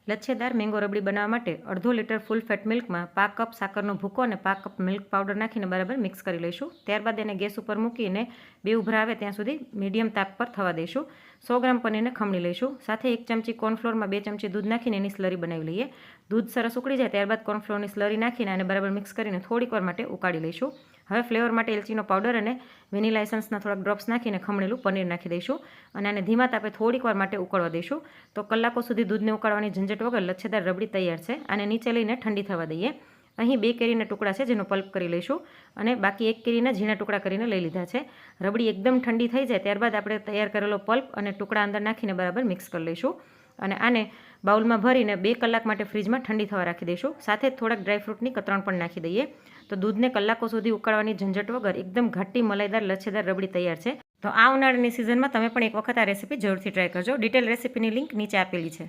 લચ્છેદાર mango rabri બનાવવા માટે અડધો લીટર ફૂલ ફેટ મિલ્કમાં 5 કપ સાકરનો ભૂકો અને 5 કપ મિલ્ક પાવડર નાખીને બરાબર મિક્સ કરી લઈશું. ત્યારબાદ એને ગેસ ઉપર મૂકીને 2 ઉભરા આવે ત્યાં સુધી મીડિયમ તાપ પર થવા દઈશું. 100 ગ્રામ પનીરને ખમણી લઈશું. સાથે 1 ચમચી કોર્નફ્લોરમાં 2 ચમચી દૂધ નાખીને એની સ્લરી બનાવી લઈએ. દૂધ સરસ ઉકળી જાય ત્યારબાદ કોર્નફ્લોરની સ્લરી નાખીને આને બરાબર મિક્સ કરીને થોડીક વાર માટે ઉકાળી લઈશું. હવે ફ્લેવર માટે એલચીનો પાવડર અને વેનીલા એસન્સના થોડાક ડ્રોપ્સ નાખીને ખમણેલું પનીર નાખી દઈશું અને આને ધીમા તાપે થોડીક વાર માટે ઉકળવા દઈશું. તો કલાકો સુધી દૂધને ઉકાળવાની ઝંઝટ વગર લચ્છેદાર રબડી તૈયાર છે. આને નીચે લઈને ઠંડી થવા દઈએ. અહીં 2 કેરીના ટુકડા છે જેનો પલ્પ કરી લઈશું અને બાકી 1 કેરીના ઝીણા ટુકડા કરીને લઈ લીધા છે. રબડી એકદમ ઠંડી થઈ જાય ત્યારબાદ આપણે તૈયાર કરેલો પલ્પ અને ટુકડા અંદર નાખીને બરાબર મિક્સ કરી લઈશું અને આને બાઉલમાં ભરીને 2 કલાક માટે ફ્રીજમાં ઠંડી થવા રાખી દઈશું. સાથે થોડાક ડ્રાયફ્રૂટની કતરણ પણ નાખી દઈએ. તો દૂધને કલાકો સુધી ઉકાળવાની ઝંઝટ વગર એકદમ ઘાટી મલાઈદાર લચ્છેદાર રબડી તૈયાર છે. તો આ ઉનાળાની સિઝનમાં તમે પણ એક વખત આ રેસીપી જરૂરથી ટ્રાય કરજો. ડિટેલ રેસીપીની લિંક નીચે આપેલી છે.